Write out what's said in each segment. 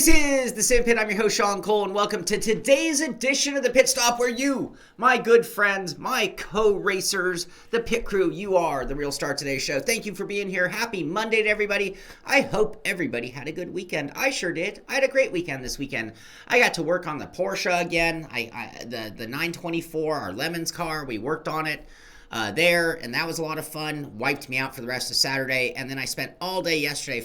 This is the Simpit. I'm your host, Shaun Cole, and welcome to today's edition of the Pit Stop, where you, my good friends, my co-racers, the pit crew, you are the real star of today's show. Thank you for being here. Happy Monday to everybody. I hope everybody had a good weekend. I sure did. I had a great weekend this weekend. I got to work on the Porsche again. The 924, our LeMans car, we worked on it there, and that was a lot of fun. Wiped me out for the rest of Saturday, and then I spent all day yesterday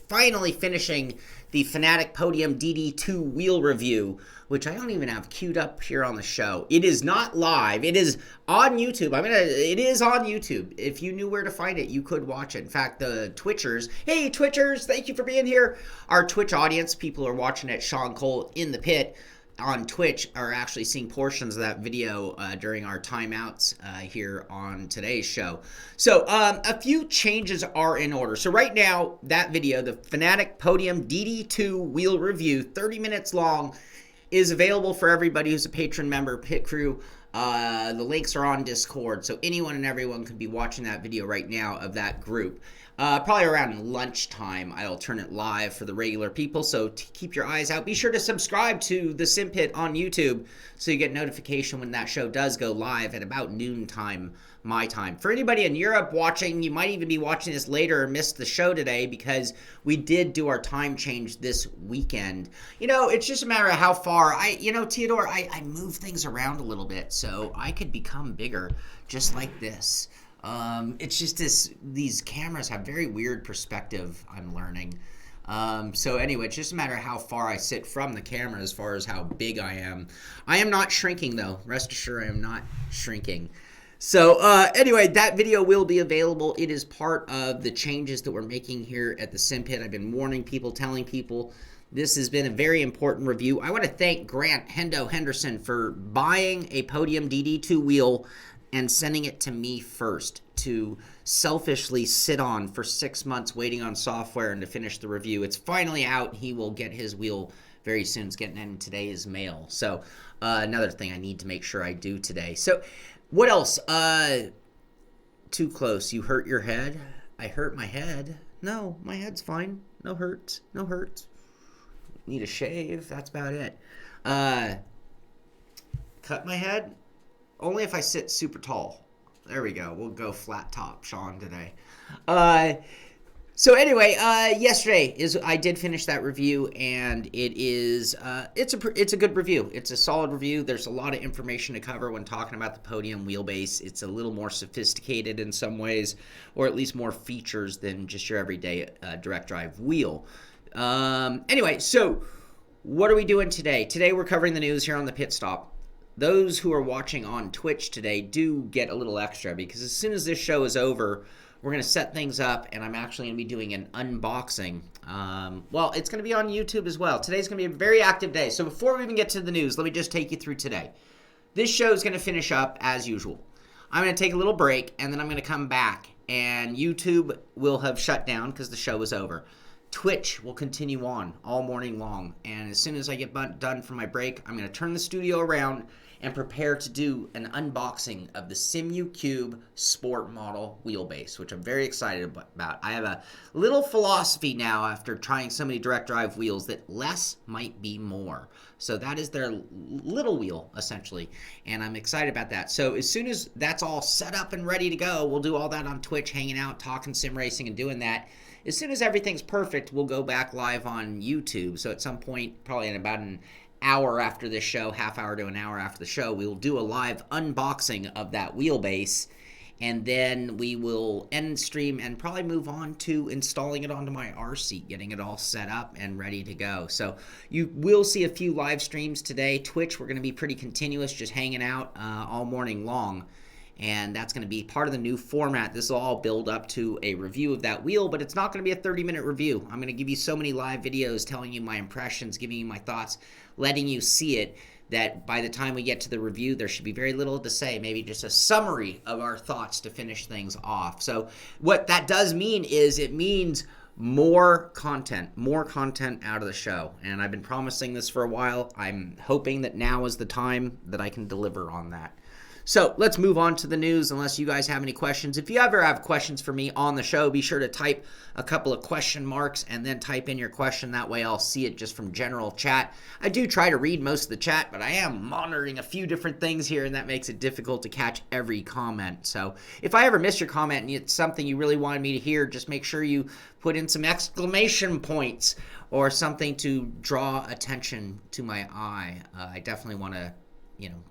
finally finishing the Fnatic Podium DD2 wheel review, which I don't even have queued up here on the show. It is not live. It is on YouTube. It is on YouTube. If you knew where to find it, you could watch it. In fact, the Twitchers, hey Twitchers, thank you for being here. Our Twitch audience, people who are watching at Shaun Cole in the pit on Twitch, are actually seeing portions of that video during our timeouts here on today's show. So a few changes are in order. So right now, that video, the Fnatic Podium DD2 wheel review, 30 minutes long, is available for everybody who's a patron member, pit crew. The links are on Discord, so anyone and everyone can be watching that video right now of that group. Probably around lunchtime, I'll turn it live for the regular people, so keep your eyes out. Be sure to subscribe to the Simpit on YouTube so you get notification when that show does go live at about noon time, my time. For anybody in Europe watching, you might even be watching this later or missed the show today because we did do our time change this weekend. You know, it's just a matter of how far. Theodore, I move things around a little bit so I could become bigger just like this. It's just these cameras have very weird perspective, I'm learning. So anyway, it's just a matter of how far I sit from the camera as far as how big I am. I am not shrinking though. Rest assured, I am not shrinking. So anyway, that video will be available. It is part of the changes that we're making here at the Simpit. I've been warning people, telling people this has been a very important review. I want to thank Grant Henderson for buying a Podium DD2 wheel and sending it to me first to selfishly sit on for 6 months waiting on software and to finish the review. It's finally out. He will get his wheel very soon. It's getting in today's mail. So another thing I need to make sure I do today. So what else? Too close. You hurt your head? I hurt my head. No, my head's fine. No hurts. No hurts. Need a shave. That's about it. Cut my head? Only if I sit super tall. There we go. We'll go flat top Shaun today. So anyway, yesterday I did finish that review, and it is it's a good review. It's a solid review. There's a lot of information to cover when talking about the Podium wheelbase. It's a little more sophisticated in some ways, or at least more features than just your everyday direct drive wheel. Anyway, so what are we doing today? Today we're covering the news here on the Pit Stop. Those who are watching on Twitch today do get a little extra because as soon as this show is over, we're going to set things up, and I'm actually going to be doing an unboxing. Well, it's going to be on YouTube as well. Today's going to be a very active day. So before we even get to the news, let me just take you through today. This show is going to finish up as usual. I'm going to take a little break, and then I'm going to come back, and YouTube will have shut down because the show is over. Twitch will continue on all morning long, and as soon as I get done from my break, I'm going to turn the studio around and prepare to do an unboxing of the Simucube Sport Model wheelbase, which I'm very excited about. I have a little philosophy now after trying so many direct drive wheels that less might be more. So that is their little wheel, essentially, and I'm excited about that. So as soon as that's all set up and ready to go, we'll do all that on Twitch, hanging out, talking sim racing, and doing that. As soon as everything's perfect, we'll go back live on YouTube. So at some point, probably in about an hour after this show, half hour to an hour after the show, we will do a live unboxing of that wheelbase, and then we will end stream and probably move on to installing it onto my Rseat, getting it all set up and ready to go. So you will see a few live streams today. Twitch, we're going to be pretty continuous, just hanging out all morning long. And that's going to be part of the new format. This will all build up to a review of that wheel, but it's not going to be a 30-minute review. I'm going to give you so many live videos telling you my impressions, giving you my thoughts, letting you see it, that by the time we get to the review, there should be very little to say, maybe just a summary of our thoughts to finish things off. So what that does mean is it means more content out of the show. And I've been promising this for a while. I'm hoping that now is the time that I can deliver on that. So let's move on to the news unless you guys have any questions. If you ever have questions for me on the show, be sure to type a couple of question marks and then type in your question. That way I'll see it just from general chat. I do try to read most of the chat, but I am monitoring a few different things here, and that makes it difficult to catch every comment. So if I ever miss your comment and it's something you really wanted me to hear, just make sure you put in some exclamation points or something to draw attention to my eye. I definitely want to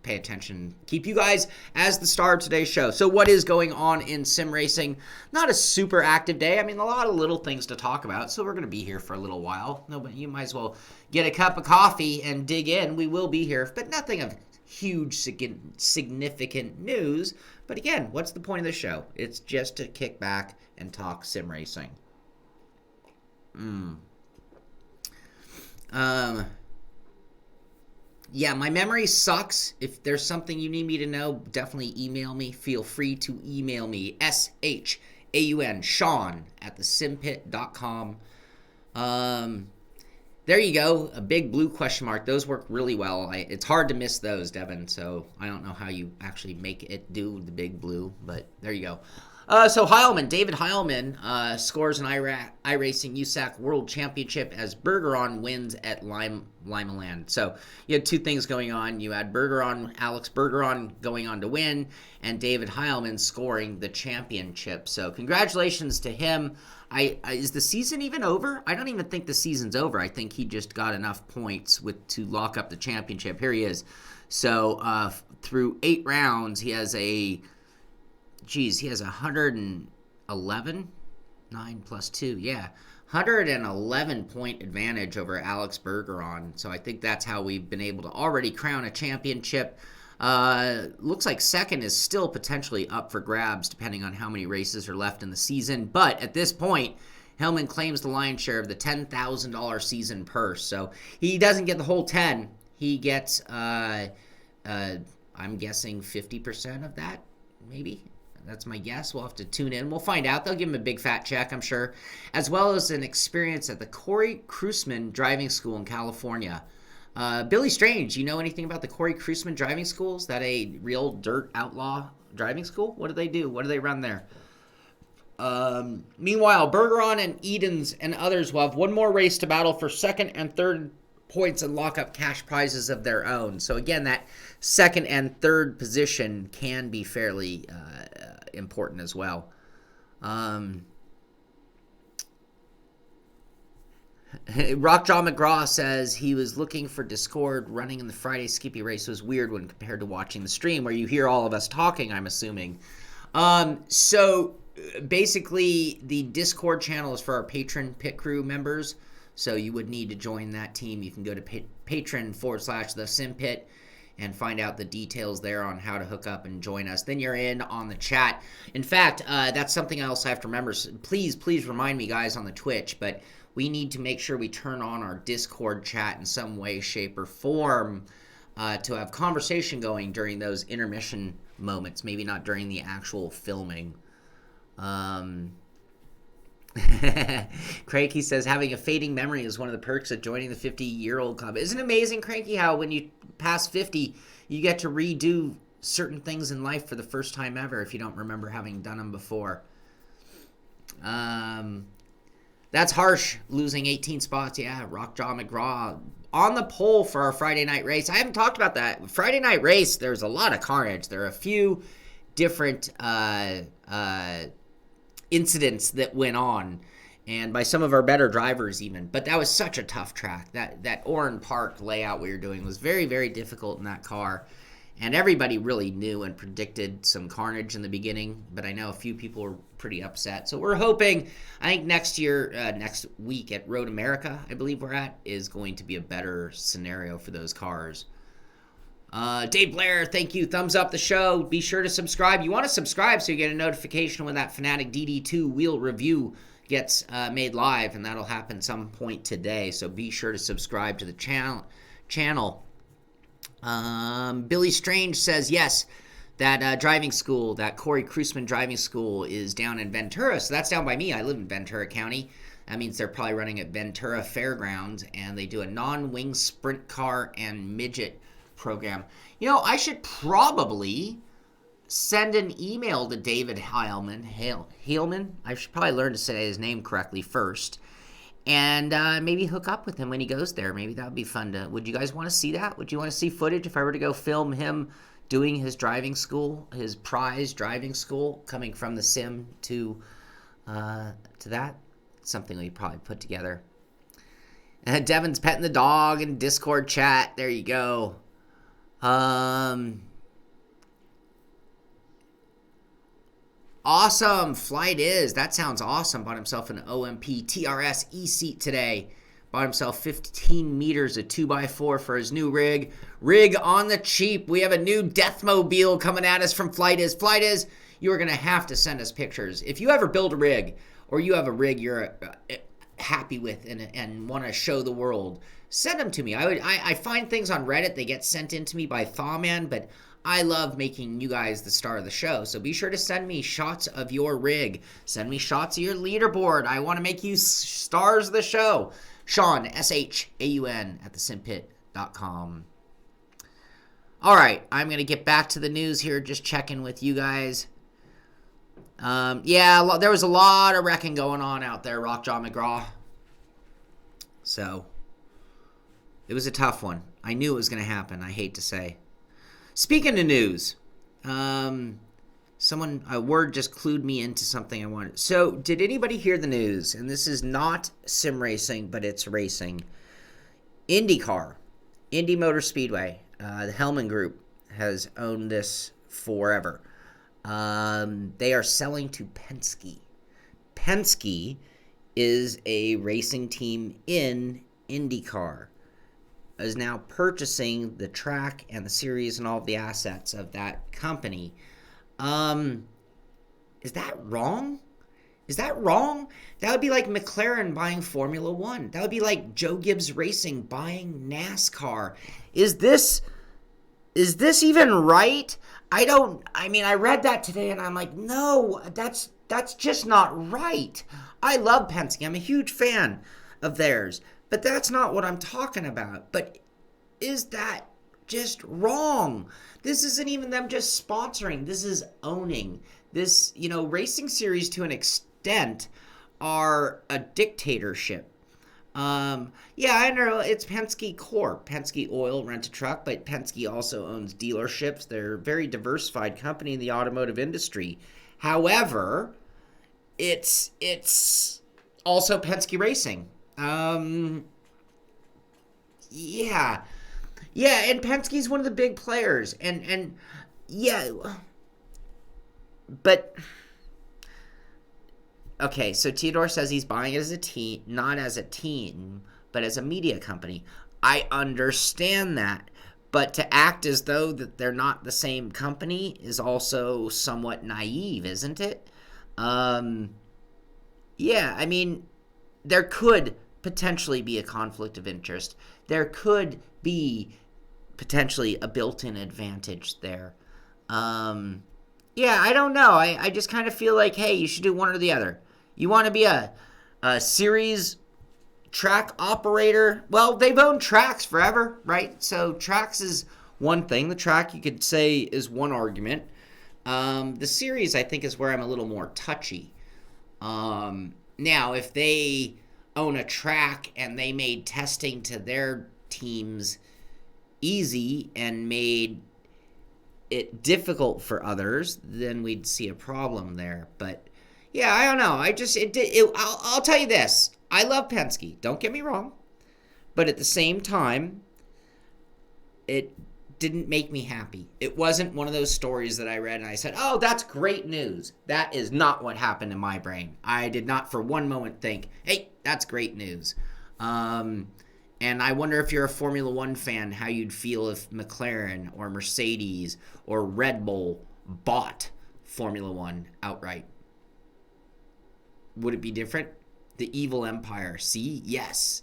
pay attention, keep you guys as the star of today's show. So what is going on in sim racing? Not a super active day. I mean, a lot of little things to talk about, so we're going to be here for a little while. No, but you might as well get a cup of coffee and dig in. We will be here, but nothing of huge significant news. But again, what's the point of the show? It's just to kick back and talk sim racing. Yeah, my memory sucks. If there's something you need me to know, definitely email me. Feel free to email me, SHAUN, Shaun, at thesimpit.com. There you go, a big blue question mark. Those work really well. It's hard to miss those, Devin, so I don't know how you actually make it do the big blue, but there you go. So David Heilman scores an iRacing USAC World Championship as Bergeron wins at Limaland. So you had two things going on. You had Alex Bergeron going on to win, and David Heilman scoring the championship. So congratulations to him. Is the season even over? I don't even think the season's over. I think he just got enough points to lock up the championship. Here he is. So through 8 rounds, he has he has 111, 9 plus 2, yeah, 111 point advantage over Alex Bergeron. So I think that's how we've been able to already crown a championship. Looks like second is still potentially up for grabs depending on how many races are left in the season. But at this point, Hellman claims the lion's share of the $10,000 season purse. So he doesn't get the whole 10. He gets, I'm guessing 50% of that, maybe. That's my guess. We'll have to tune in. We'll find out. They'll give him a big fat check, I'm sure, as well as an experience at the Corey Kruseman Driving School in California. Billy Strange, you know anything about the Corey Kruseman Driving School? Is that a real dirt outlaw driving school? What do they do? What do they run there? Meanwhile, Bergeron and Edens and others will have one more race to battle for second and third points and lock up cash prizes of their own. So again, that second and third position can be fairly important as well. Rockjaw McGraw says he was looking for Discord. Running in the Friday Skippy race was weird when compared to watching the stream where you hear all of us talking, I'm assuming. So basically the Discord channel is for our patron pit crew members. So you would need to join that team. You can go to patron.com/thesimpit and find out the details there on how to hook up and join us. Then you're in on the chat. In fact, that's something else I have to remember. Please remind me, guys, on the Twitch. But we need to make sure we turn on our Discord chat in some way, shape, or form to have conversation going during those intermission moments. Maybe not during the actual filming. Cranky says having a fading memory is one of the perks of joining the 50-year-old club. Isn't it amazing, Cranky, how when you pass 50, you get to redo certain things in life for the first time ever if you don't remember having done them before. That's harsh, losing 18 spots. Yeah, Rockjaw McGraw on the pole for our Friday night race. I haven't talked about that. Friday night race, there's a lot of carnage. There are a few different incidents that went on, and by some of our better drivers even. But that was such a tough track. That Oran Park layout we were doing was very, very difficult in that car. And everybody really knew and predicted some carnage in the beginning, but I know a few people were pretty upset. So we're hoping, I think next week at Road America, I believe we're at, is going to be a better scenario for those cars. Dave Blair, thank you. Thumbs up the show. Be sure to subscribe. You want to subscribe so you get a notification when that Fnatic Gt3 wheel review gets made live, and that'll happen some point today. So be sure to subscribe to the channel. Billy Strange says, yes, that driving school, that Corey Kruseman driving school is down in Ventura. So that's down by me. I live in Ventura County. That means they're probably running at Ventura Fairgrounds, and they do a non-wing sprint car and midget program. You know, I should probably send an email to David Heilman. Heilman? I should probably learn to say his name correctly first. And maybe hook up with him when he goes there. Maybe that would be fun to... Would you guys want to see that? Would you want to see footage if I were to go film him doing his driving school, his prize driving school, coming from the sim to that? Something we probably put together. And Devin's petting the dog in Discord chat. There you go. Awesome. Flight is. That sounds awesome. Bought himself an OMP TRS E-Seat today. Bought himself 15 meters of 2x4 for his new rig. Rig on the cheap. We have a new Deathmobile coming at us from Flight is. Flight is, you are going to have to send us pictures. If you ever build a rig, or you have a rig you're happy with and want to show the world, send them to me. I find things on Reddit. They get sent in to me by Thawman, but I love making you guys the star of the show. So be sure to send me shots of your rig. Send me shots of your leaderboard. I want to make you stars of the show. Shaun, SHAUN, at thesimpit.com. All right, I'm going to get back to the news here, just checking with you guys. Yeah, there was a lot of wrecking going on out there, Rockjaw McGraw. So, it was a tough one. I knew it was going to happen, I hate to say. Speaking of news, a word just clued me into something I wanted. So, did anybody hear the news? And this is not sim racing, but it's racing. Indycar, Indy Motor Speedway, the Hellman Group has owned this forever. They are selling to Penske. Penske is a racing team in IndyCar, is now purchasing the track and the series and all of the assets of that company. Is that wrong? Is that wrong? That would be like McLaren buying Formula One. That would be like Joe Gibbs Racing buying NASCAR. Is this even right? I read that today and I'm like, no, that's just not right. I love Penske. I'm a huge fan of theirs, but that's not what I'm talking about. But is that just wrong? This isn't even them just sponsoring. This is owning. This, racing series to an extent are a dictatorship. Yeah, I know it's Penske Corp, Penske Oil Rent-A-Truck, but Penske also owns dealerships. They're a very diversified company in the automotive industry. However, it's also Penske Racing. Yeah, and Penske's one of the big players, and yeah, but. Okay, so Theodore says he's buying it as a team, not as a team, but as a media company. I understand that, but to act as though that they're not the same company is also somewhat naive, isn't it? Yeah, there could potentially be a conflict of interest. There could be potentially a built-in advantage there. Yeah, I don't know. I just kind of feel like, hey, you should do one or the other. You want to be a series track operator? Well, they've owned tracks forever, right? So tracks is one thing. The track, you could say, is one argument. The series, I think, is where I'm a little more touchy. Now, if they own a track and they made testing to their teams easy and made it difficult for others, then we'd see a problem there. But yeah, I don't know. I'll tell you this. I love Penske. Don't get me wrong. But at the same time, it didn't make me happy. It wasn't one of those stories that I read and I said, oh, that's great news. That is not what happened in my brain. I did not for one moment think, hey, that's great news. And I wonder if you're a Formula One fan, how you'd feel if McLaren or Mercedes or Red Bull bought Formula One outright. Would it be different? The evil empire. See? Yes.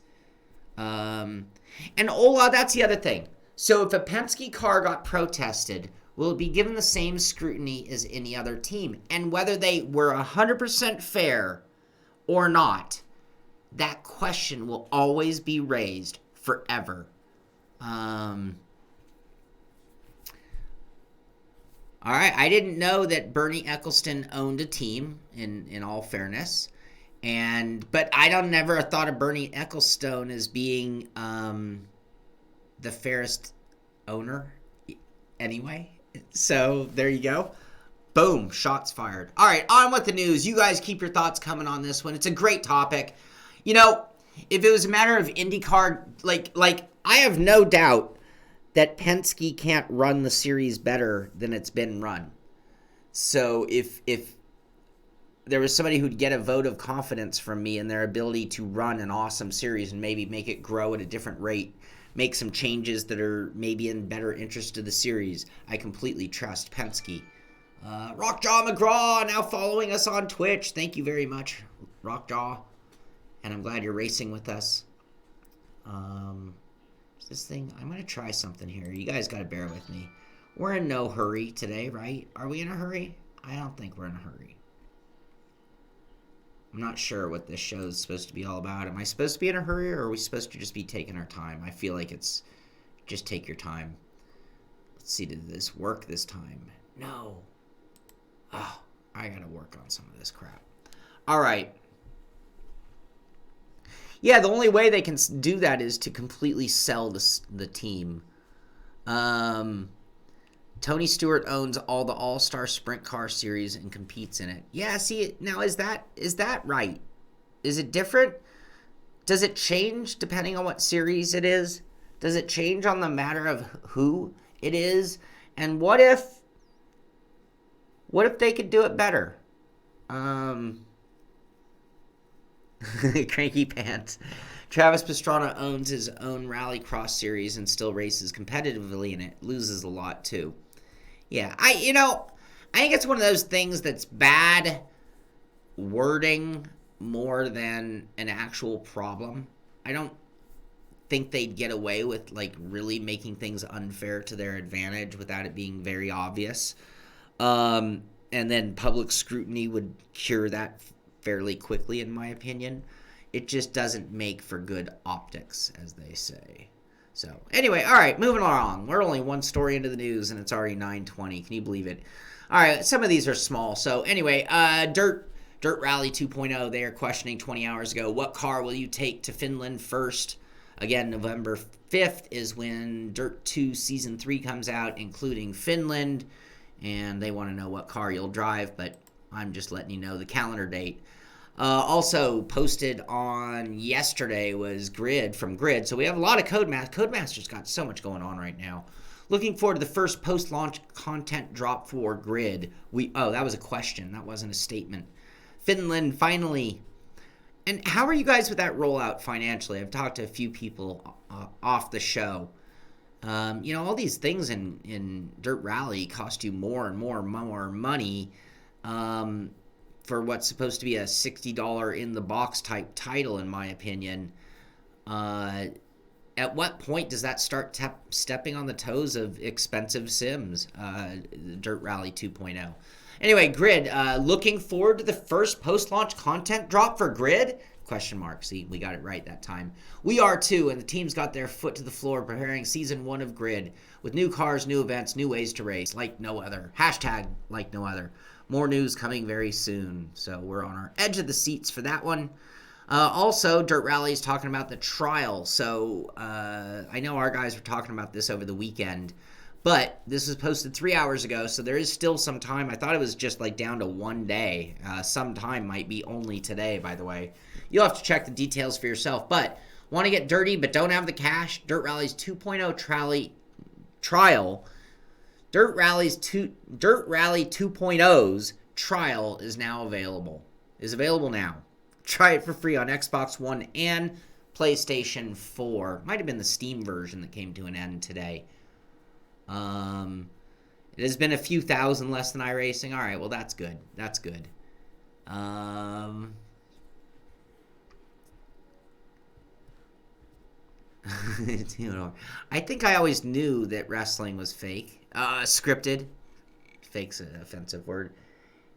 And Ola, that's the other thing. So if a Penske car got protested, will it be given the same scrutiny as any other team? And whether they were 100% fair or not, that question will always be raised forever. All All right, I didn't know that Bernie Eccleston owned a team. In all fairness, but I don't never thought of Bernie Ecclestone as being the fairest owner anyway. So there you go. Boom, shots fired. All right, on with the news. You guys keep your thoughts coming on this one. It's a great topic. You know, if it was a matter of IndyCar, like I have no doubt that Penske can't run the series better than it's been run. So if there was somebody who'd get a vote of confidence from me in their ability to run an awesome series and maybe make it grow at a different rate, make some changes that are maybe in better interest of the series, I completely trust Penske. Rockjaw McGraw now following us on Twitch. Thank you very much, Rockjaw. And I'm glad you're racing with us. This thing, I'm going to try something here. You guys got to bear with me. We're in no hurry today, right? Are we in a hurry? I don't think we're in a hurry. I'm not sure what this show is supposed to be all about. Am I supposed to be in a hurry, or are we supposed to just be taking our time? I feel like it's just take your time. Let's see, did this work this time? No. Oh, I got to work on some of this crap. All right. Yeah, the only way they can do that is to completely sell the team. Tony Stewart owns all the All-Star Sprint Car Series and competes in it. Yeah, see, now is that right? Is it different? Does it change depending on what series it is? Does it change on the matter of who it is? And what if they could do it better? Cranky Pants. Travis Pastrana owns his own rallycross series and still races competitively in it. Loses a lot too. Yeah, I think it's one of those things that's bad wording more than an actual problem. I don't think they'd get away with really making things unfair to their advantage without it being very obvious. And then public scrutiny would cure that fairly quickly, in my opinion. It just doesn't make for good optics, as they say. So, anyway, all right, moving along. We're only one story into the news, and it's already 9:20. Can you believe it? All right, some of these are small. So, anyway, Dirt Rally 2.0, they are questioning 20 hours ago, what car will you take to Finland first? Again, November 5th is when Dirt 2 Season 3 comes out, including Finland, and they want to know what car you'll drive, but I'm just letting you know the calendar date. Also posted on yesterday was Grid from Grid. So we have a lot of Codemaster's got so much going on right now. Looking forward to the first post-launch content drop for Grid. That was a question. That wasn't a statement. Finland, finally. And how are you guys with that rollout financially? I've talked to a few people off the show. All these things in Dirt Rally cost you more and more money. For what's supposed to be a $60 in-the-box type title, in my opinion. At what point does that start stepping on the toes of expensive sims? Dirt Rally 2.0. Anyway, Grid, looking forward to the first post-launch content drop for Grid? ? See, we got it right that time. We are too, and the team's got their foot to the floor preparing Season 1 of Grid. With new cars, new events, new ways to race, like no other. # like no other. More news coming very soon. So we're on our edge of the seats for that one. Also, Dirt Rally is talking about the trial. So I know our guys were talking about this over the weekend. But this was posted 3 hours ago, so there is still some time. I thought it was just down to 1 day. Some time might be only today, by the way. You'll have to check the details for yourself. But want to get dirty but don't have the cash? Dirt Rally's 2.0 trial. Dirt Rally 2.0's trial is available now. Try it for free on Xbox One and PlayStation 4. Might have been the Steam version that came to an end today. It has been a few thousand less than iRacing. All right, well, that's good. That's good. I think I always knew that wrestling was fake. Scripted. Fake's an offensive word.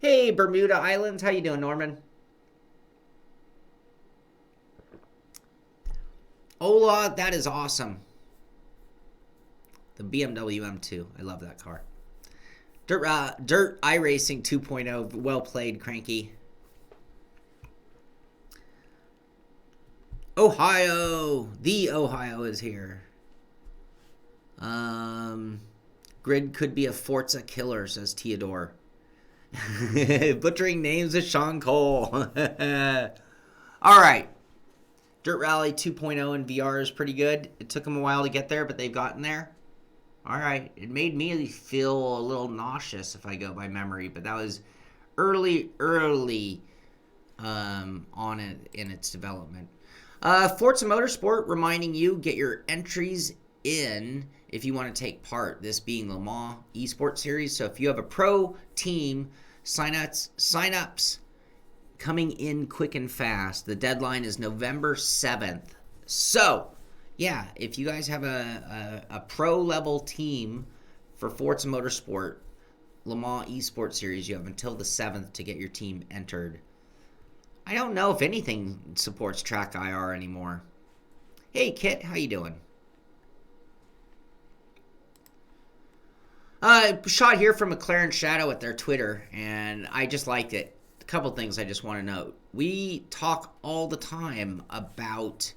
Hey, Bermuda Islands. How you doing, Norman? Ola, that is awesome. The BMW M2. I love that car. Dirt iRacing 2.0. Well played, Cranky. Ohio. The Ohio is here. Grid could be a Forza killer, says Theodore. Butchering names of Shaun Cole. All right. Dirt Rally 2.0 in VR is pretty good. It took them a while to get there, but they've gotten there. All right. It made me feel a little nauseous if I go by memory, but that was early on it in its development. Forza Motorsport reminding you, get your entries in if you want to take part, this being LeMans Esports Series. So if you have a pro team, sign-ups coming in quick and fast. The deadline is November 7th. So, yeah, if you guys have a pro-level team for Forza Motorsport, LeMans Esports Series, you have until the 7th to get your team entered. I don't know if anything supports Track IR anymore. Hey, Kit, how you doing? Shot here from McLaren Shadow at their Twitter, and I just liked it. A couple things I just want to note. We talk all the time about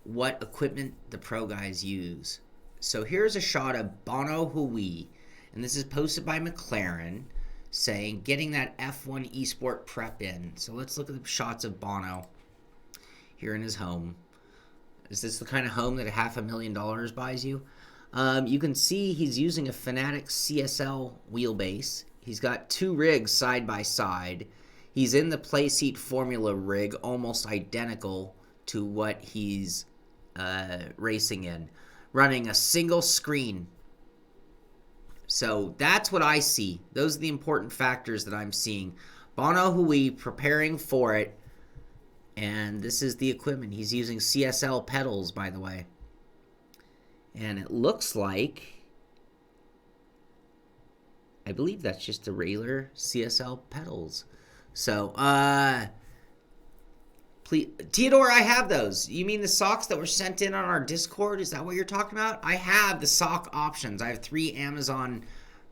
what equipment the pro guys use. So here's a shot of Bono Hui, and this is posted by McLaren, saying getting that F1 eSport prep in. So let's look at the shots of Bono here in his home. Is this the kind of home that $500,000 buys you? You can see he's using a Fnatic CSL wheelbase. He's got two rigs side by side. He's in the Playseat Formula rig, almost identical to what he's racing in, running a single screen. So that's what I see. Those are the important factors that I'm seeing. Bono Hui preparing for it. And this is the equipment. He's using CSL pedals, by the way. And it looks like, I believe that's just the regular CSL pedals. So, please, Theodore, I have those. You mean the socks that were sent in on our Discord? Is that what you're talking about? I have the sock options. I have 3 Amazon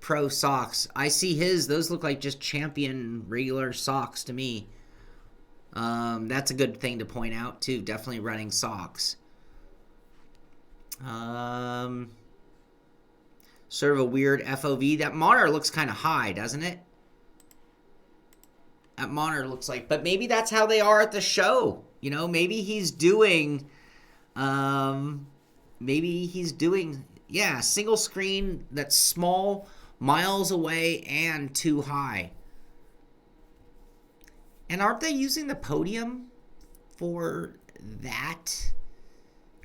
Pro socks. I see his. Those look like just Champion regular socks to me. That's a good thing to point out, too. Definitely running socks. Sort of a weird FOV. That monitor looks kind of high, doesn't it? That monitor looks like, but maybe that's how they are at the show. You know, maybe he's doing, yeah, single screen that's small, miles away, and too high. And aren't they using the podium for that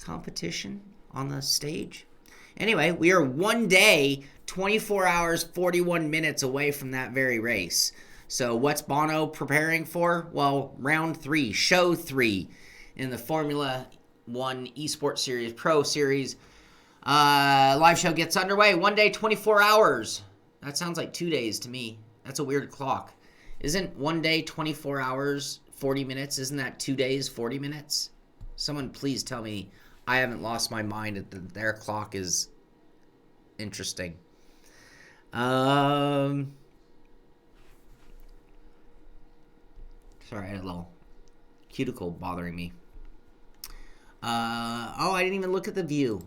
competition on the stage? Anyway, we are 1 day, 24 hours, 41 minutes away from that very race. So what's Bono preparing for? Well, round 3, show 3 in the Formula 1 Esports Series, Pro Series. Live show gets underway. 1 day, 24 hours. That sounds like 2 days to me. That's a weird clock. Isn't 1 day, 24 hours, 40 minutes? Isn't that 2 days, 40 minutes? Someone please tell me I haven't lost my mind that their clock is interesting. Sorry, I had a little cuticle bothering me. Oh, I didn't even look at the view.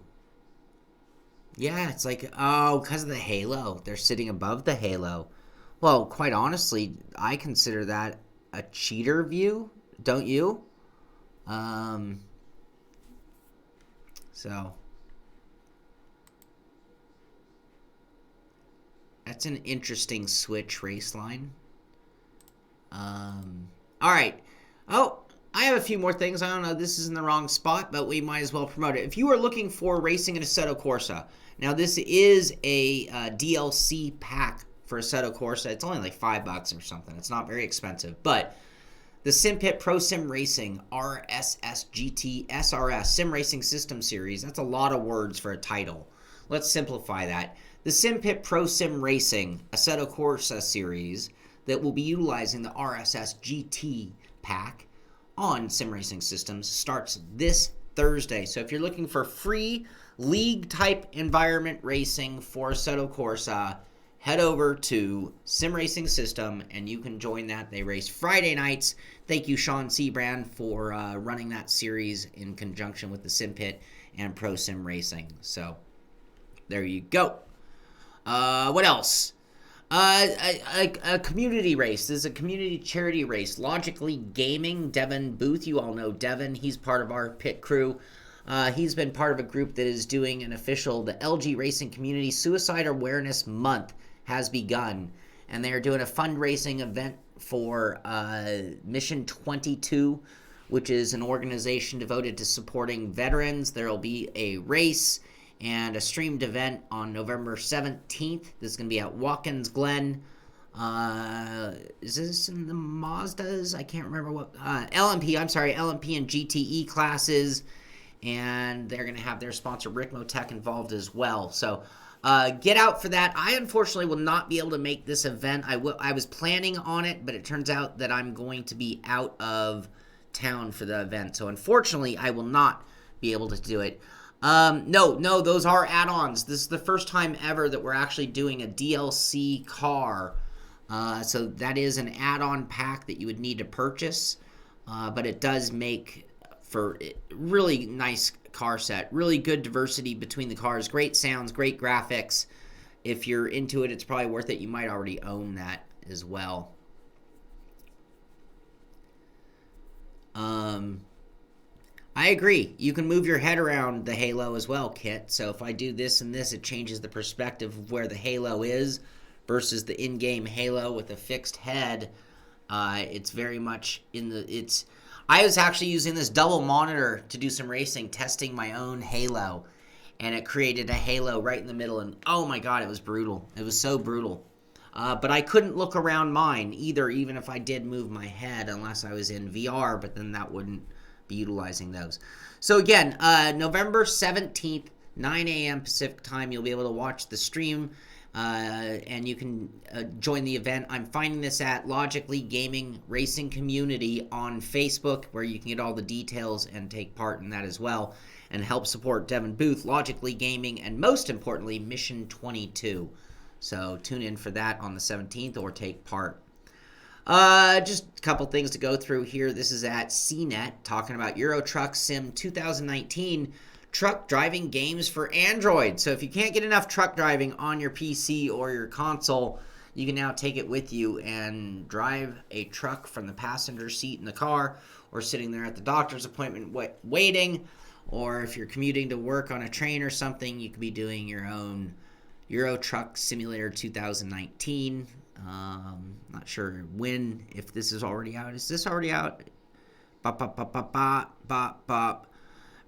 Yeah, it's like, oh, because of the halo. They're sitting above the halo. Well, quite honestly, I consider that a cheater view, don't you? So that's an interesting switch race line. All right. Oh, I have a few more things. I don't know, this is in the wrong spot, but we might as well promote it. If you are looking for racing in Assetto Corsa, now this is a DLC pack for Assetto Corsa. It's only like $5 or something. It's not very expensive, but the Simpit Pro Sim Racing RSS GT SRS Sim Racing System Series. That's a lot of words for a title. Let's simplify that. The Simpit Pro Sim Racing Assetto Corsa series that will be utilizing the RSS GT pack on Sim Racing Systems starts this Thursday. So if you're looking for free league type environment racing for Assetto Corsa, head over to Simracing System and you can join that. They race Friday nights. Thank you, Shaun for running that series in conjunction with the Simpit and Pro Sim Racing. So there you go. What else? A community race. This is a community charity race. Logically Gaming, Devin Booth. You all know Devin. He's part of our pit crew. He's been part of a group that is doing an official, the LG Racing Community Suicide Awareness Month has begun. And they are doing a fundraising event for Mission 22, which is an organization devoted to supporting veterans. There will be a race and a streamed event on November 17th. This is going to be at Watkins Glen. Is this in the Mazdas? I can't remember what. LMP and GTE classes. And they're going to have their sponsor Ricmotech involved as well. So get out for that. I unfortunately will not be able to make this event. I was planning on it, but it turns out that I'm going to be out of town for the event. So unfortunately, I will not be able to do it. No, those are add-ons. This is the first time ever that we're actually doing a DLC car. So that is an add-on pack that you would need to purchase. But it does make for really nice car set. Really good diversity between the cars. Great sounds, great graphics. If you're into it, it's probably worth it. You might already own that as well. I agree. You can move your head around the halo as well, Kit. So if I do this and this, it changes the perspective of where the halo is versus the in-game halo with a fixed head. It's very much in the... I was actually using this double monitor to do some racing, testing my own halo. And it created a halo right in the middle. And oh my god, it was brutal. It was so brutal. But I couldn't look around mine either, even if I did move my head, unless I was in VR. But then that wouldn't be utilizing those. So again, November 17th, 9 a.m. Pacific time, you'll be able to watch the stream, and you can join the event. I'm finding this at Logically Gaming Racing Community on Facebook, where you can get all the details and take part in that as well, and help support Devin Booth, Logically Gaming, and most importantly, Mission 22. So tune in for that on the 17th or take part. Just a couple things to go through here. This is at CNET, talking about Euro Truck Sim 2019 truck driving games for Android. So if you can't get enough truck driving on your PC or your console, you can now take it with you and drive a truck from the passenger seat in the car, or sitting there at the doctor's appointment waiting, or if you're commuting to work on a train or something, you could be doing your own Euro Truck Simulator 2019. Not sure when, if this is already out. Is this already out?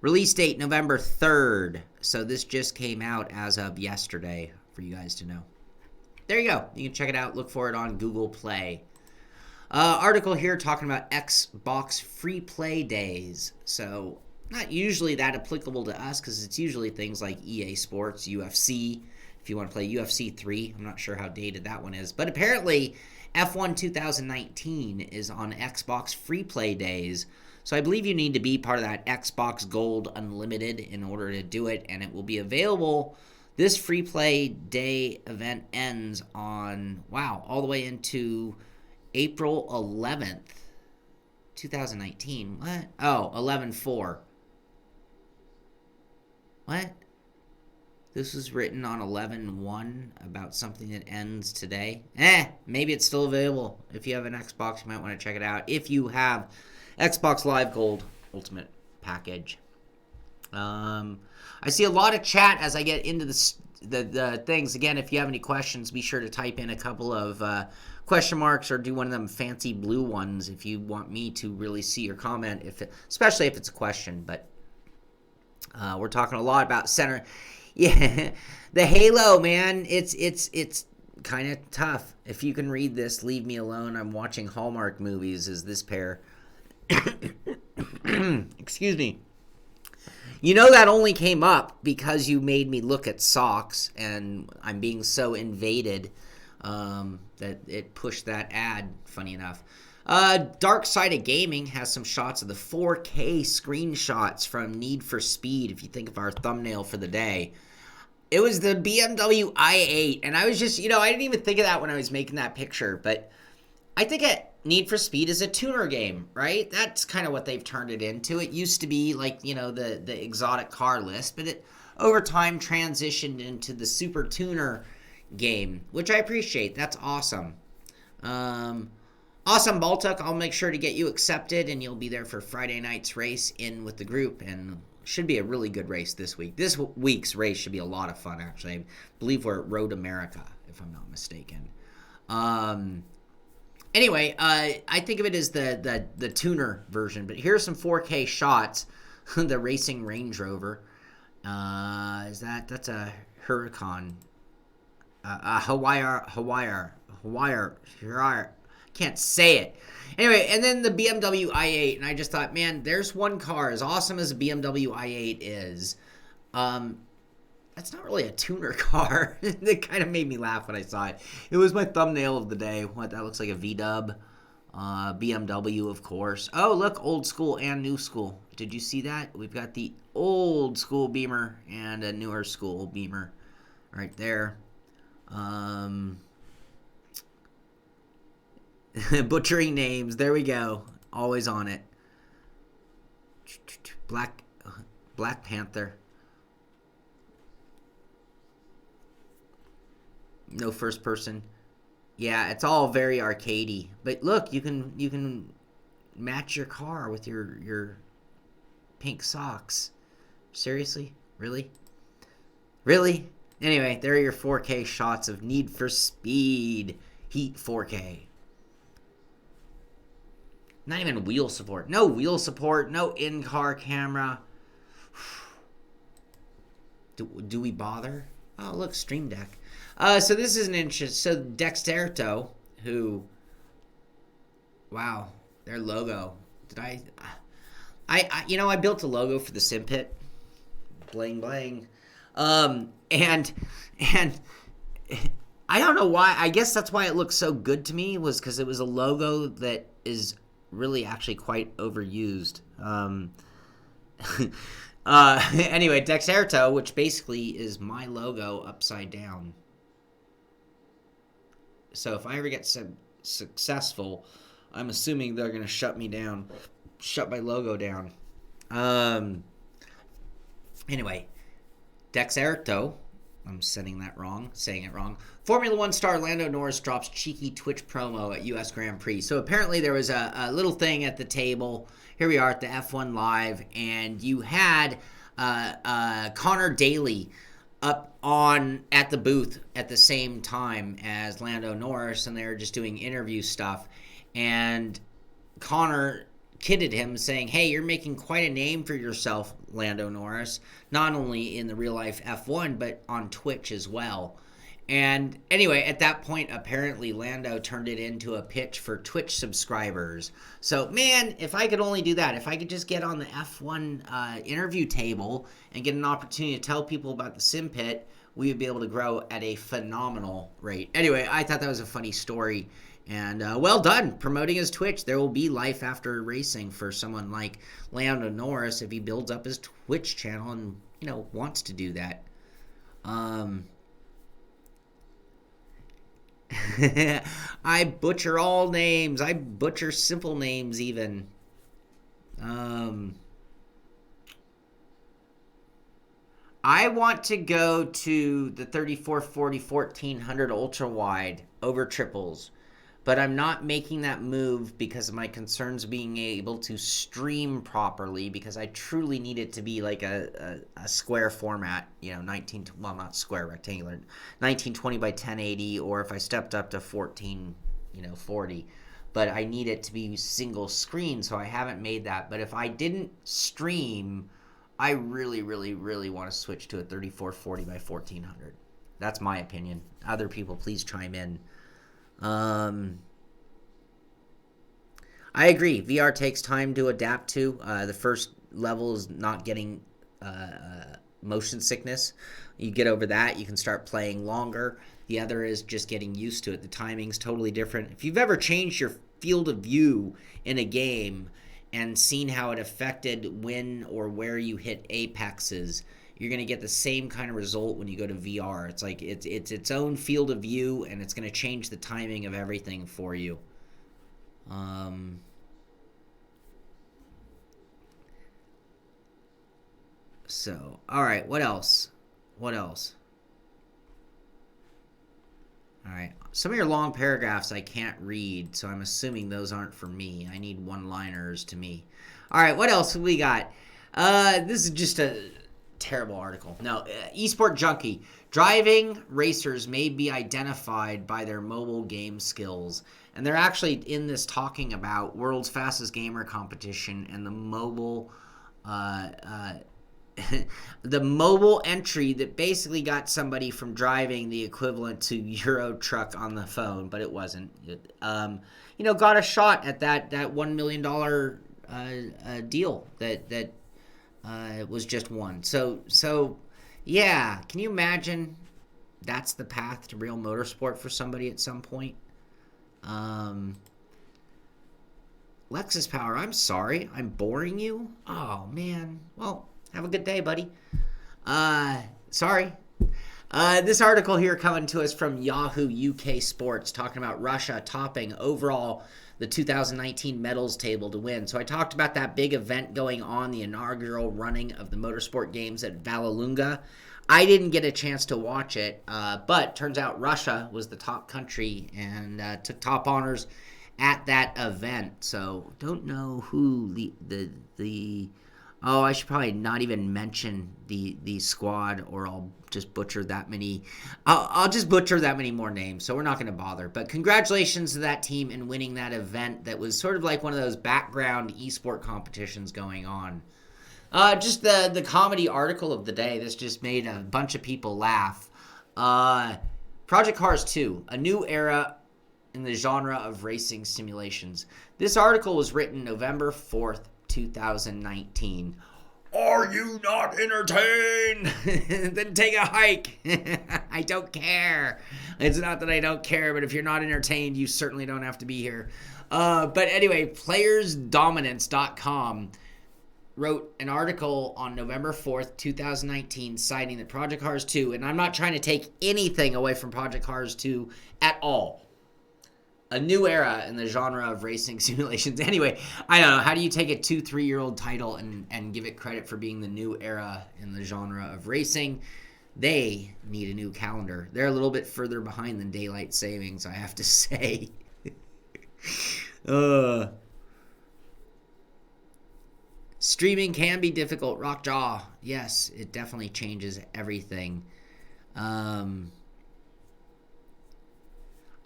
Release date November 3rd. So this just came out as of yesterday for you guys to know. There you go. You can check it out. Look for it on Google Play. Article here talking about Xbox free play days. So not usually that applicable to us, because it's usually things like EA Sports, UFC. If you want to play UFC 3, I'm not sure how dated that one is. But apparently, F1 2019 is on Xbox free play days. So I believe you need to be part of that Xbox Gold Unlimited in order to do it. And it will be available. This free play day event ends on, all the way into April 11th, 2019. What? Oh, 11/4. What? This was written on 11/1 about something that ends today. Maybe it's still available. If you have an Xbox, you might want to check it out. If you have Xbox Live Gold Ultimate Package. I see a lot of chat as I get into the things. Again, if you have any questions, be sure to type in a couple of question marks, or do one of them fancy blue ones if you want me to really see your comment, especially if it's a question. But we're talking a lot about center. Yeah, the Halo, man, it's kind of tough. If you can read this, leave me alone. I'm watching Hallmark movies as this pair. Excuse me. You know that only came up because you made me look at socks, and I'm being so invaded that it pushed that ad, funny enough. Dark Side of Gaming has some shots of the 4K screenshots from Need for Speed, if you think of our thumbnail for the day. It was the BMW i8, and I was just, I didn't even think of that when I was making that picture, but I think Need for Speed is a tuner game, right? That's kind of what they've turned it into. It used to be like, the exotic car list, but it over time transitioned into the super tuner game, which I appreciate. That's awesome. Awesome, Baltic. I'll make sure to get you accepted, and you'll be there for Friday night's race in with the group, and should be a really good race this week. This week's race should be a lot of fun, actually. I believe we're at Road America, if I'm not mistaken. Anyway, I think of it as the tuner version, but here's some 4K shots. The racing Range Rover. That's a Huracan. Hawaii. Can't say it. Anyway, and then the BMW i8, and I just thought, man, there's one car, as awesome as a BMW i8 is, that's not really a tuner car. It kind of made me laugh when I saw it. It was my thumbnail of the day. What, that looks like a V-dub. BMW, of course. Oh, look, old school and new school. Did you see that? We've got the old school Beamer and a newer school Beamer right there. Butchering names. There we go. Always on it. Black Panther. No first person. Yeah, it's all very arcadey. But look, you can match your car with your pink socks. Seriously? Really? Really? Anyway, there are your 4K shots of Need for Speed Heat 4K. Not even wheel support. No wheel support. No in-car camera. Do we bother? Oh, look, Stream Deck. So this is an interest. So Dexterto, who, wow, their logo. Did I built a logo for the Simpit. Bling bling. And I don't know why. I guess that's why it looks so good to me, was because it was a logo that is really actually quite overused. Anyway, Dexerto, which basically is my logo upside down. So if I ever get successful, I'm assuming they're going to shut me down, shut my logo down. Anyway, Dexerto, I'm saying it wrong. Formula One star Lando Norris drops cheeky Twitch promo at US Grand Prix. So apparently there was a little thing at the table. Here we are at the F1 Live, and you had Connor Daly up at the booth at the same time as Lando Norris, and they were just doing interview stuff. And Connor kidded him, saying, hey, you're making quite a name for yourself, Lando Norris, not only in the real life F1, but on Twitch as well. And anyway, at that point, apparently Lando turned it into a pitch for Twitch subscribers. So, man, if I could only do that, if I could just get on the F1 interview table and get an opportunity to tell people about the Simpit, we would be able to grow at a phenomenal rate. Anyway, I thought that was a funny story. And well done promoting his Twitch. There will be life after racing for someone like Lando Norris if he builds up his Twitch channel and, wants to do that. I butcher all names. I butcher simple names even. I want to go to the 3440 1400 ultra wide over triples, but I'm not making that move because of my concerns of being able to stream properly, because I truly need it to be like a square format, not square, rectangular, 1920 by 1080, or if I stepped up to 1440. But I need it to be single screen, so I haven't made that. But if I didn't stream, I really, really, really want to switch to a 3440 by 1400. That's my opinion. Other people, please chime in. I agree. VR takes time to adapt to. The first level is not getting motion sickness. You get over that, you can start playing longer. The other is just getting used to it. The timing's totally different. If you've ever changed your field of view in a game and seen how it affected when or where you hit apexes, you're going to get the same kind of result when you go to VR. It's like it's its own field of view, and it's going to change the timing of everything for you. So, all right, what else? What else? All right, some of your long paragraphs I can't read, so I'm assuming those aren't for me. I need one-liners to me. All right, what else have we got? This is just a terrible article. No, Esport Junkie. Driving racers may be identified by their mobile game skills. And they're actually in this talking about World's Fastest Gamer competition and the mobile the mobile entry that basically got somebody from driving the equivalent to Euro Truck on the phone, but it wasn't. Got a shot at that $1 million deal that was just won. So yeah, can you imagine that's the path to real motorsport for somebody at some point? Lexus Power, I'm sorry, I'm boring you? Oh, man. Well, have a good day, buddy. Sorry. This article here coming to us from Yahoo UK Sports talking about Russia topping overall the 2019 medals table to win. So I talked about that big event going on, the inaugural running of the Motorsport Games at Vallelunga. I didn't get a chance to watch it, but turns out Russia was the top country and took top honors at that event. So don't know who I should probably not even mention the squad, or I'll just butcher that many. I'll just butcher that many more names, so we're not going to bother. But congratulations to that team in winning that event that was sort of like one of those background esport competitions going on. Just the comedy article of the day. This just made a bunch of people laugh. Project Cars 2, a new era in the genre of racing simulations. This article was written November 4th, 2019. Are you not entertained? Then take a hike. I don't care. It's not that I don't care, but if you're not entertained, you certainly don't have to be here. But anyway, playersdominance.com wrote an article on November 4th, 2019, citing that Project Cars 2, and I'm not trying to take anything away from Project Cars 2 at all. A new era in the genre of racing simulations. Anyway, I don't know. How do you take a 2-3-year-old title and give it credit for being the new era in the genre of racing? They need a new calendar. They're a little bit further behind than daylight savings, I have to say. Streaming can be difficult. Rockjaw. Yes, it definitely changes everything.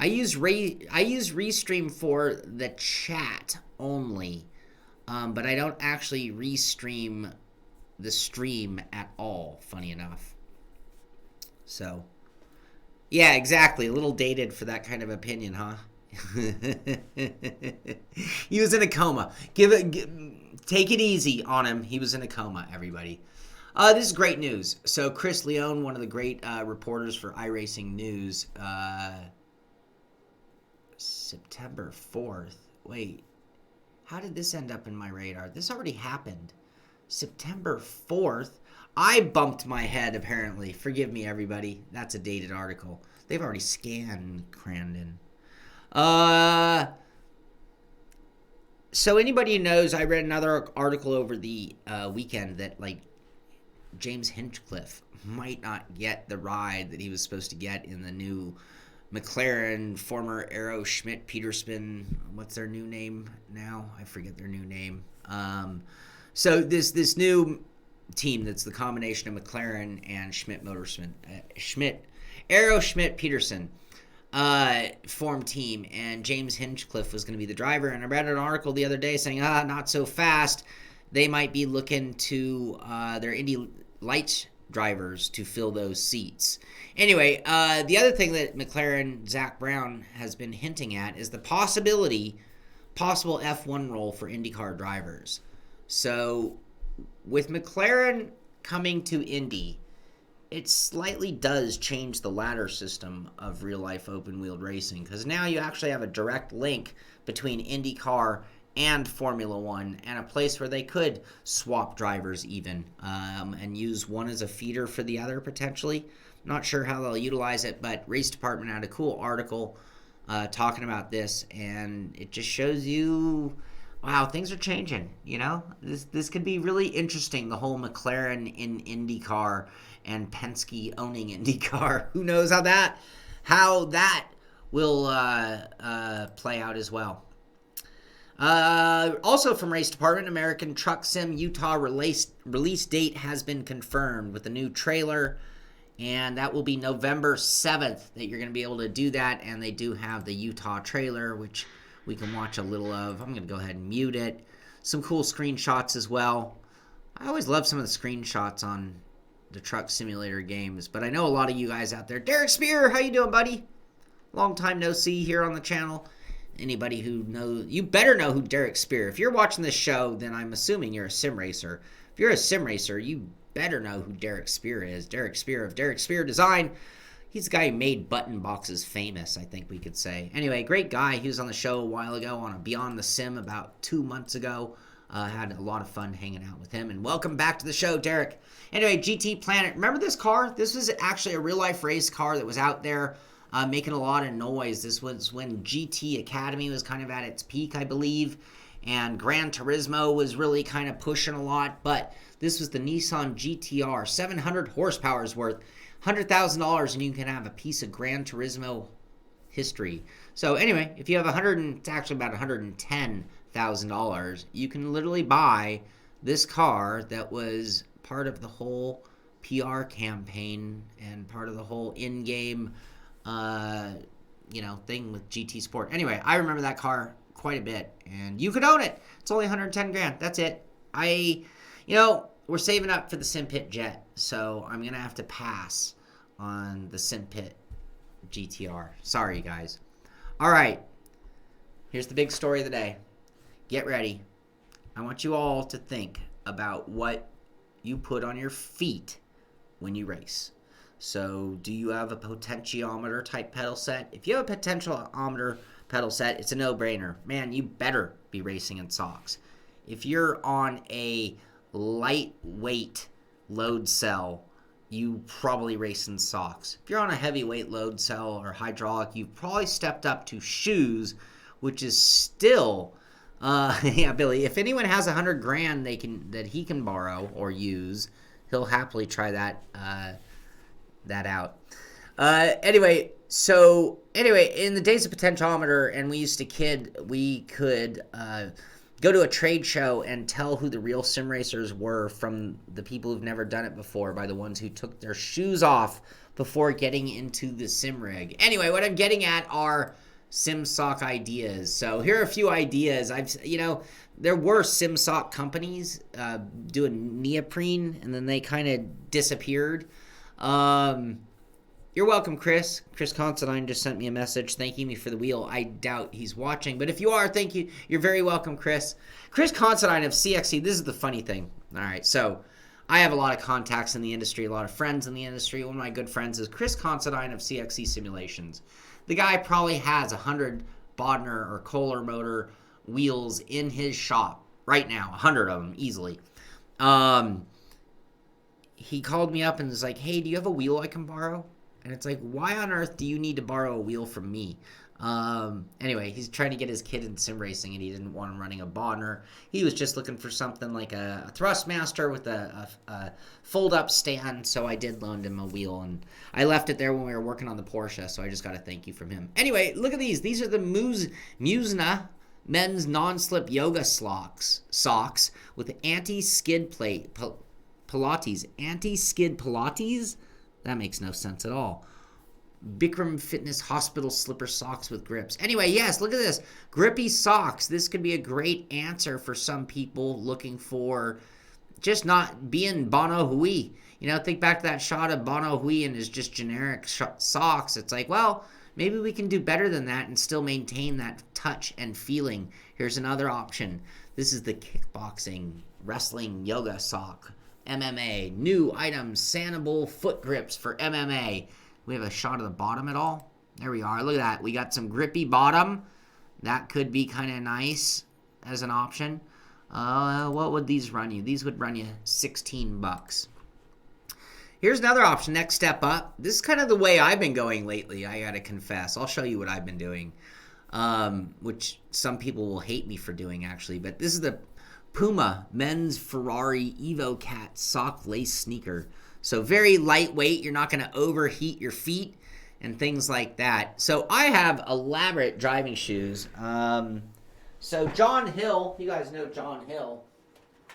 I use Restream for the chat only, but I don't actually restream the stream at all, funny enough. So, yeah, exactly. A little dated for that kind of opinion, huh? He was in a coma. Take it easy on him. He was in a coma, everybody. This is great news. So Chris Leone, one of the great reporters for iRacing News, September 4th. Wait, how did this end up in my radar? This already happened. September 4th. I bumped my head, apparently. Forgive me, everybody. That's a dated article. They've already scanned Crandon. So anybody who knows, I read another article over the weekend that, like, James Hinchcliffe might not get the ride that he was supposed to get in the new McLaren, former Aero Schmidt Peterson. What's their new name now? I forget their new name. So this new team that's the combination of McLaren and Schmidt Motorsport, Aero Schmidt Peterson formed team, and James Hinchcliffe was going to be the driver. And I read an article the other day saying, not so fast. They might be looking to their Indy Lights drivers to fill those seats. Anyway, the other thing that McLaren, Zach Brown, has been hinting at is the possible F1 role for IndyCar drivers. So with McLaren coming to Indy, it slightly does change the ladder system of real-life open-wheeled racing, because now you actually have a direct link between IndyCar and Formula One, and a place where they could swap drivers even, and use one as a feeder for the other potentially. Not sure how they'll utilize it, but Race Department had a cool article talking about this, and it just shows you, wow, things are changing. You know, this could be really interesting. The whole McLaren in IndyCar and Penske owning IndyCar. Who knows how that will play out as well. Also from Race Department, American Truck Sim Utah release date has been confirmed with a new trailer, and that will be November 7th that you're going to be able to do that, and they do have the Utah trailer, which we can watch a little of. I'm going to go ahead and mute it. Some cool screenshots as well. I always love some of the screenshots on the Truck Simulator games, but I know a lot of you guys out there. Derek Spear, how you doing, buddy? Long time no see here on the channel. Anybody who knows, you better know who Derek Spear. If you're watching this show, then I'm assuming you're a sim racer. If you're a sim racer, you better know who Derek Spear is. Derek Spear of Derek Spear Design. He's the guy who made button boxes famous, I think we could say. Anyway, great guy. He was on the show a while ago on a Beyond the Sim about 2 months ago. Had a lot of fun hanging out with him. And welcome back to the show, Derek. Anyway, GT Planet. Remember this car? This was actually a real-life race car that was out there making a lot of noise. This was when GT Academy was kind of at its peak, I believe. And Gran Turismo was really kind of pushing a lot. But this was the Nissan GTR. 700 horsepower worth. $100,000 and you can have a piece of Gran Turismo history. So anyway, if you have it's actually about $110,000, you can literally buy this car that was part of the whole PR campaign and part of the whole in-game, thing with GT Sport. Anyway, I remember that car quite a bit, and you could own it. It's only 110 grand. That's it. We're saving up for the Simpit jet, so I'm going to have to pass on the Simpit GTR. Sorry, guys. All right. Here's the big story of the day. Get ready. I want you all to think about what you put on your feet when you race. So, do you have a potentiometer type pedal set? If you have a potentiometer pedal set, it's a no-brainer. Man, you better be racing in socks. If you're on a lightweight load cell, you probably race in socks. If you're on a heavyweight load cell or hydraulic, you've probably stepped up to shoes, which is still Billy, if anyone has 100 grand that he can borrow or use, he'll happily try that out. Anyway, in the days of potentiometer, and we could go to a trade show and tell who the real sim racers were from the people who've never done it before by the ones who took their shoes off before getting into the sim rig. Anyway, what I'm getting at are sim sock ideas. So here are a few ideas. There were sim sock companies doing neoprene, and then they kind of disappeared. You're welcome, Chris. Chris Considine just sent me a message thanking me for the wheel. I doubt he's watching, but if you are, thank you. You're very welcome, Chris. Chris Considine of CXC. This is the funny thing. All right, so I have a lot of contacts in the industry, a lot of friends in the industry. One of my good friends is Chris Considine of CXC Simulations. The guy probably has 100 Bodner or Kohler motor wheels in his shop right now, 100 of them easily. He called me up and was like, hey, do you have a wheel I can borrow? And it's like, why on earth do you need to borrow a wheel from me? Anyway, he's trying to get his kid in sim racing, and he didn't want him running a Bodner. He was just looking for something like a Thrustmaster with a fold-up stand, so I did loan him a wheel, and I left it there when we were working on the Porsche, so I just got a thank you from him. Anyway, look at these. These are the Musna men's non-slip yoga socks with anti-skid plate Pilates. Anti-skid Pilates? That makes no sense at all. Bikram Fitness Hospital slipper socks with grips. Anyway, yes, look at this. Grippy socks. This could be a great answer for some people looking for just not being Bono Hui. Think back to that shot of Bono Hui and his just generic socks. It's like, well, maybe we can do better than that and still maintain that touch and feeling. Here's another option. This is the kickboxing, wrestling, yoga sock. MMA. New items. Sandable foot grips for MMA. We have a shot of the bottom at all. There we are. Look at that. We got some grippy bottom. That could be kind of nice. as an option. What would these run you? These would run you $16. Here's another option, next step up. This is kind of the way I've been going lately, I gotta confess. I'll show you what I've been doing, which some people will hate me for doing, actually. But this is the Puma Men's Ferrari EvoCat Sock Lace Sneaker. So very lightweight. You're not going to overheat your feet and things like that. So I have elaborate driving shoes. So John Hill, you guys know John Hill. A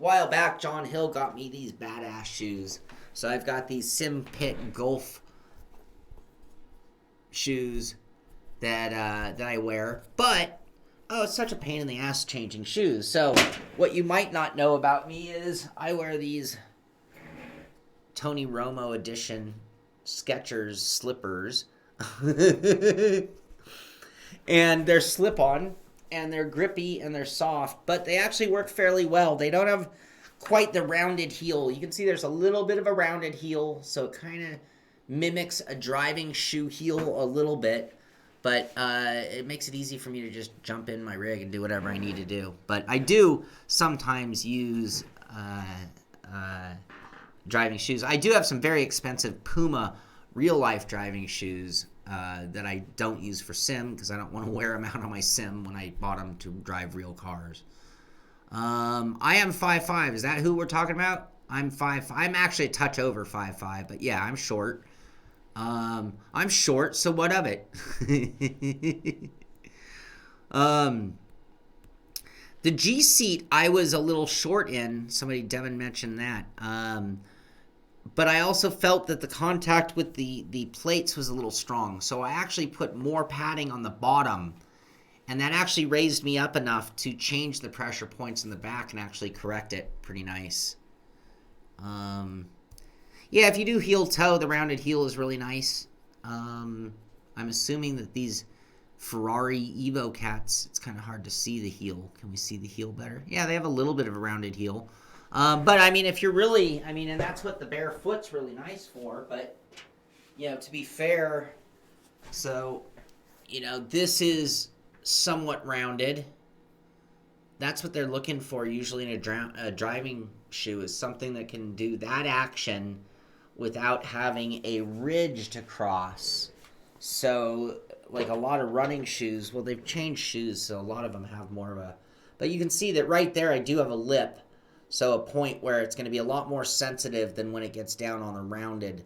while back, John Hill got me these badass shoes. So I've got these Simpit Golf shoes that I wear. But, oh, it's such a pain in the ass changing shoes. So what you might not know about me is I wear these Tony Romo edition Skechers slippers. And they're slip-on, and they're grippy, and they're soft, but they actually work fairly well. They don't have quite the rounded heel. You can see there's a little bit of a rounded heel, so it kind of mimics a driving shoe heel a little bit, but it makes it easy for me to just jump in my rig and do whatever I need to do. But I do sometimes use driving shoes. I do have some very expensive Puma real-life driving shoes that I don't use for sim because I don't want to wear them out on my sim when I bought them to drive real cars. I am 5'5". Is that who we're talking about? I'm 5'5". I'm actually a touch over 5'5", but yeah, I'm short. I'm short, so what of it? The G seat I was a little short in. Devin mentioned that. But I also felt that the contact with the plates was a little strong. So I actually put more padding on the bottom. And that actually raised me up enough to change the pressure points in the back and actually correct it pretty nice. Yeah, if you do heel toe, the rounded heel is really nice. I'm assuming that these Ferrari EvoCats, it's kind of hard to see the heel. Can we see the heel better? Yeah, they have a little bit of a rounded heel. But, I mean, if you're really, and that's what the bare foot's really nice for. But, to be fair, so, this is somewhat rounded. That's what they're looking for usually in a driving shoe, is something that can do that action without having a ridge to cross. So, like a lot of running shoes, well, they've changed shoes, so a lot of them have more of a... But you can see that right there I do have a lip. So a point where it's going to be a lot more sensitive than when it gets down on the rounded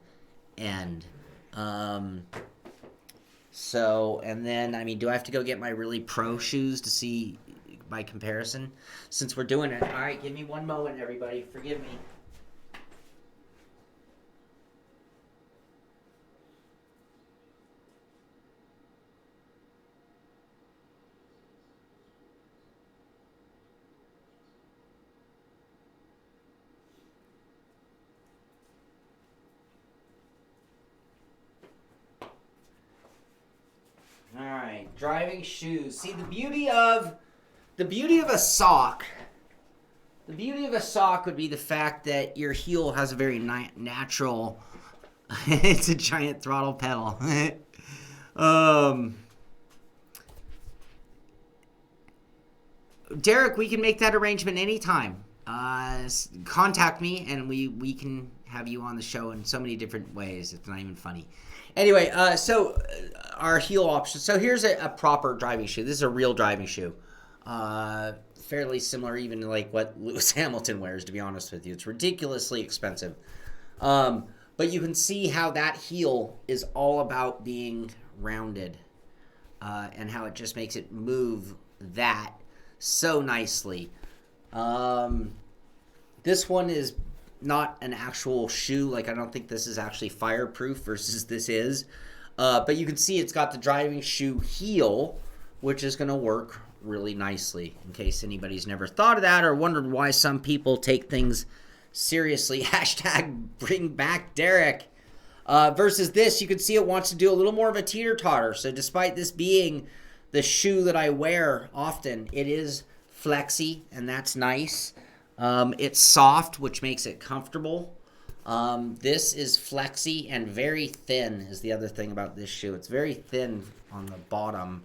end. And then, do I have to go get my really pro shoes to see my comparison? Since we're doing it. All right, give me one moment, everybody. Forgive me. All right, driving shoes. See, the beauty of a sock. The beauty of a sock would be the fact that your heel has a very natural. It's a giant throttle pedal. Derek, we can make that arrangement anytime. Contact me and we can have you on the show in so many different ways. It's not even funny. Anyway, so our heel option. So here's a proper driving shoe. This is a real driving shoe. Fairly similar even to like what Lewis Hamilton wears, to be honest with you. It's ridiculously expensive. But you can see how that heel is all about being rounded. And how it just makes it move that so nicely. This one is not an actual shoe. Like, I don't think this is actually fireproof versus this is. But you can see it's got the driving shoe heel, which is going to work really nicely. In case anybody's never thought of that or wondered why some people take things seriously. Hashtag bring back Derek. Versus this, you can see it wants to do a little more of a teeter-totter. So despite this being the shoe that I wear often, it is flexy, and that's nice. It's soft, which makes it comfortable. This is flexy and very thin is the other thing about this shoe. It's very thin on the bottom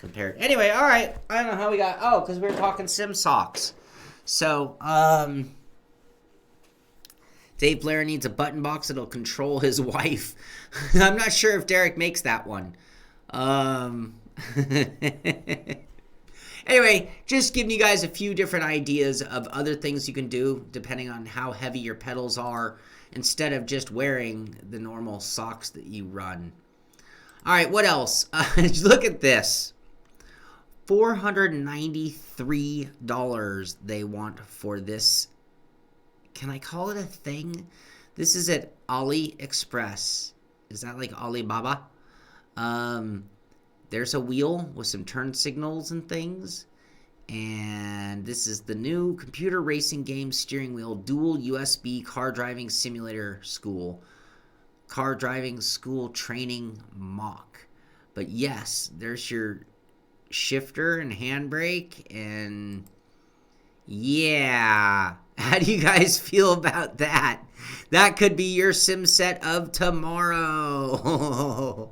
compared. Anyway, all right. I don't know how we got... Oh, because we were talking sim socks. So, Dave Blair needs a button box that'll control his wife. I'm not sure if Derek makes that one. Anyway, just giving you guys a few different ideas of other things you can do depending on how heavy your pedals are instead of just wearing the normal socks that you run. All right, what else? Look at this. $493 they want for this. Can I call it a thing? This is at AliExpress. Is that like Alibaba? There's a wheel with some turn signals and things. And this is the new computer racing game steering wheel dual USB car driving simulator school. Car driving school training mock. But yes, there's your shifter and handbrake. And yeah. How do you guys feel about that? That could be your sim set of tomorrow.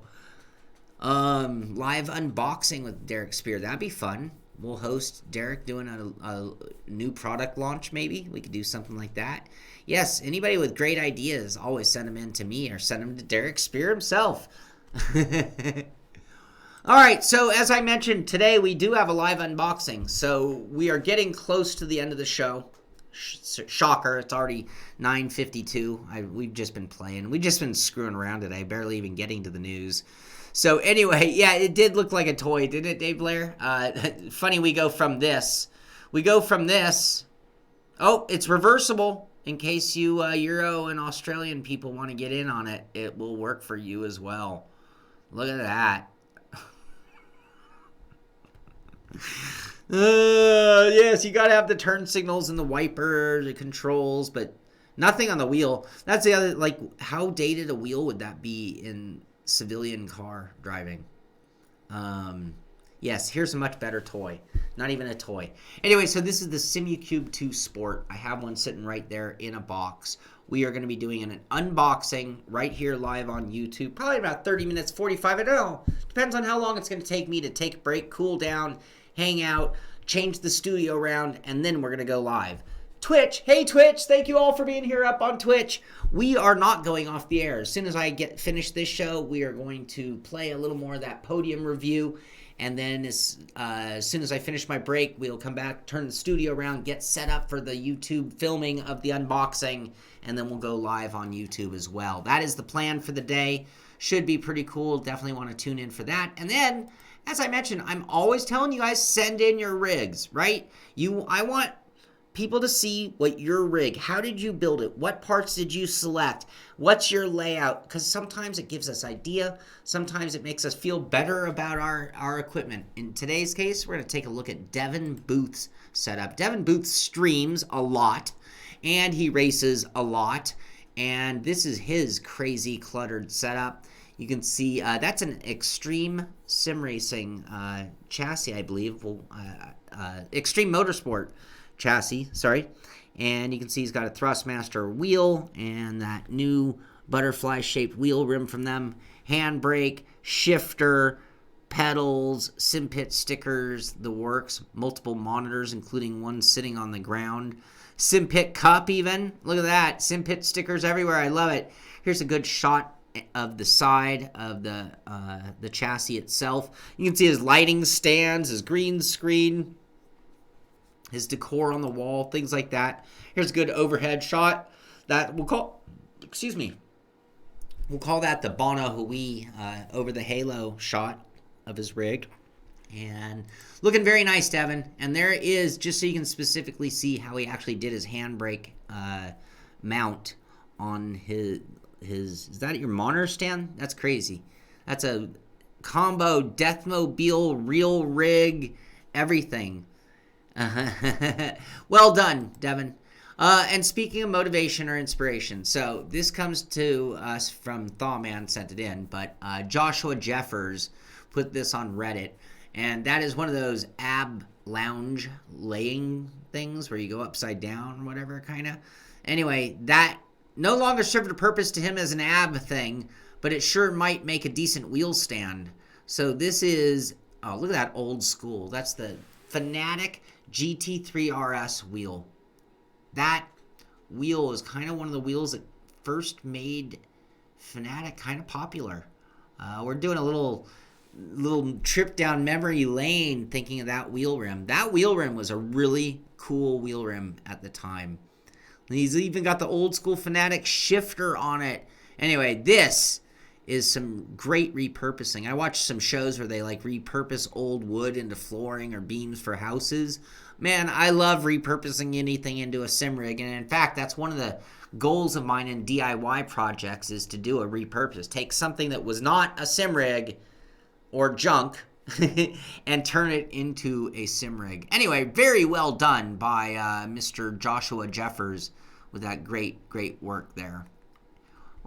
Live unboxing with Derek Spear. That'd be fun. We'll host Derek doing a new product launch, maybe. We could do something like that. Yes, anybody with great ideas, always send them in to me or send them to Derek Spear himself. All right, so as I mentioned, today we do have a live unboxing. So we are getting close to the end of the show. Shocker, it's already 9:52. We've just been playing. We've just been screwing around today, barely even getting to the news. So anyway, yeah, it did look like a toy, didn't it, Dave Blair? Funny, we go from this. Oh, it's reversible. In case you Euro and Australian people want to get in on it, it will work for you as well. Look at that. Yes, you got to have the turn signals and the wiper, the controls, but nothing on the wheel. That's the other, like, how dated a wheel would that be in civilian car driving? Yes, here's a much better toy. Not even a toy. Anyway, so this is the Simucube 2 Sport. I have one sitting right there in a box. We are going to be doing an unboxing right here live on YouTube. Probably about 30 minutes, 45. I don't know. Depends on how long it's going to take me to take a break, cool down, hang out, change the studio around, and then we're going to go live. Twitch, hey Twitch, thank you all for being here up on Twitch. We are not going off the air. As soon as I finish this show, we are going to play a little more of that podium review, and then as soon as I finish my break, we'll come back, turn the studio around, get set up for the YouTube filming of the unboxing, and then we'll go live on YouTube as well. That is the plan for the day. Should be pretty cool. Definitely want to tune in for that. And then, as I mentioned, I'm always telling you guys, send in your rigs, right? I want people to see what your rig, how did you build it? What parts did you select? What's your layout? Because sometimes it gives us idea. Sometimes it makes us feel better about our equipment. In today's case, we're going to take a look at Devin Booth's setup. Devin Booth streams a lot, and he races a lot. And this is his crazy cluttered setup. You can see that's an Extreme Simracing chassis, I believe. Extreme Motorsport chassis, sorry. And you can see he's got a Thrustmaster wheel and that new butterfly-shaped wheel rim from them. Handbrake, shifter, pedals, Simpit stickers, the works. Multiple monitors, including one sitting on the ground. Simpit cup even. Look at that. Simpit stickers everywhere. I love it. Here's a good shot of the side of the chassis itself. You can see his lighting stands, his green screen, his decor on the wall, things like that. Here's a good overhead shot that we'll call that the Bono Hui over the halo shot of his rig. And looking very nice, Devin. And there is, just so you can specifically see how he actually did his handbrake mount on his, is that your monitor stand? That's crazy. That's a combo Deathmobile, real rig, everything. Well done, Devin. And speaking of motivation or inspiration, so this comes to us from Thawman, sent it in, but Joshua Jeffers put this on Reddit, and that is one of those ab lounge laying things where you go upside down or whatever, kind of. Anyway, that no longer served a purpose to him as an ab thing, but it sure might make a decent wheel stand. So this is Oh, look at that old school. That's the Fnatic Gt3 Rs Wheel. That wheel is kind of one of the wheels that first made Fnatic kind of popular. We're doing a little trip down memory lane thinking of that wheel rim. That wheel rim was a really cool wheel rim at the time. And he's even got the old school Fnatic shifter on it. Anyway, this is some great repurposing. I watched some shows where they like repurpose old wood into flooring or beams for houses. Man, I love repurposing anything into a sim rig, and in fact, that's one of the goals of mine in DIY projects is to do a repurpose. Take something that was not a sim rig or junk and turn it into a sim rig. Anyway, very well done by Mr. Joshua Jeffers with that great work there.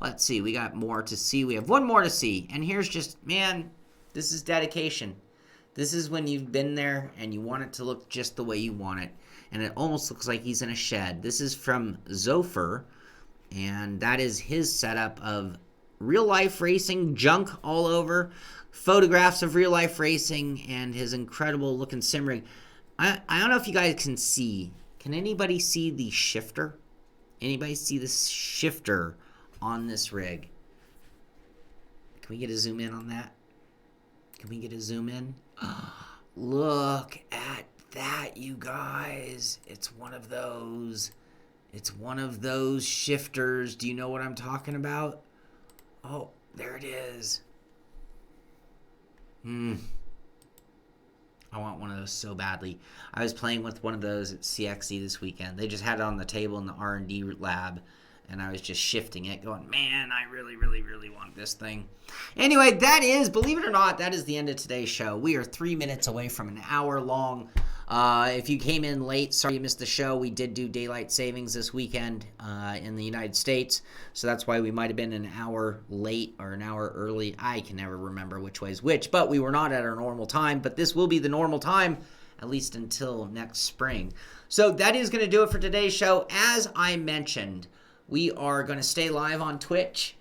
Let's see, we got more to see. We have one more to see. And here's just, man, this is dedication. This is when you've been there and you want it to look just the way you want it. And it almost looks like he's in a shed. This is from Zopher. And that is his setup of real-life racing, junk all over, photographs of real-life racing, and his incredible-looking sim rig. I don't know if you guys can see. Can anybody see the shifter? Anybody see the shifter on this rig? Can we get a zoom in on that? Can we get a zoom in? Look at that, you guys. It's one of those. It's one of those shifters. Do you know what I'm talking about? Oh, there it is. I want one of those so badly. I was playing with one of those at CXC this weekend. They just had it on the table in the R&D lab, and I was just shifting it, going, man, I really want this thing. Anyway, that is, believe it or not, that is the end of today's show. We are 3 minutes away from an hour long. If you came in late, sorry you missed the show. We did do daylight savings this weekend in the United States, so that's why we might have been an hour late or an hour early. I can never remember which way is which, but we were not at our normal time. But this will be the normal time, at least until next spring. So that is going to do it for today's show. As I mentioned, we are going to stay live on Twitch.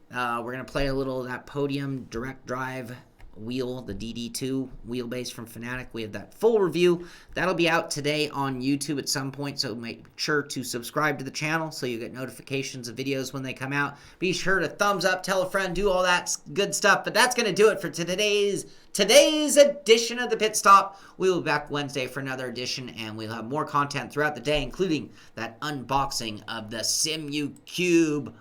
We're going to play a little of that Podium direct drive wheel, the DD2 wheelbase from Fnatic. We have that full review. That'll be out today on YouTube at some point, so make sure to subscribe to the channel so you get notifications of videos when they come out. Be sure to thumbs up, tell a friend, do all that good stuff. But that's going to do it for today's edition of the Pit Stop. We will be back Wednesday for another edition, and we'll have more content throughout the day, including that unboxing of the Simucube.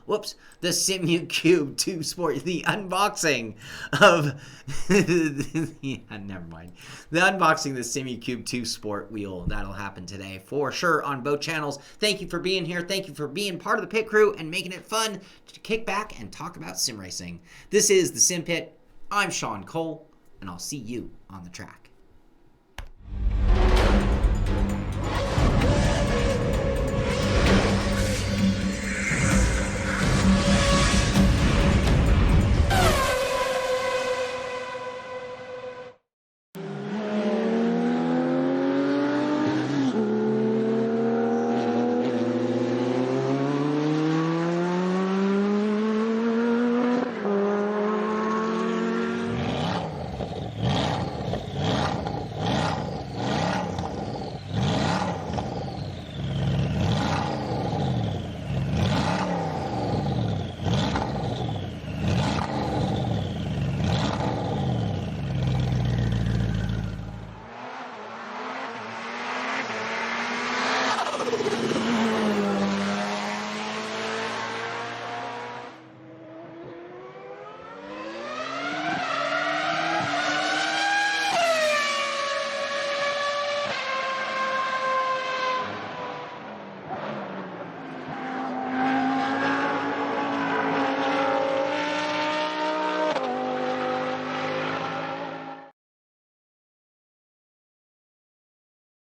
The Simucube 2 Sport. The unboxing of never mind. The unboxing of the Simucube 2 Sport wheel. That'll happen today for sure on both channels. Thank you for being here. Thank you for being part of the pit crew and making it fun to kick back and talk about sim racing. This is the Simpit. I'm Shaun Cole, and I'll see you on the track.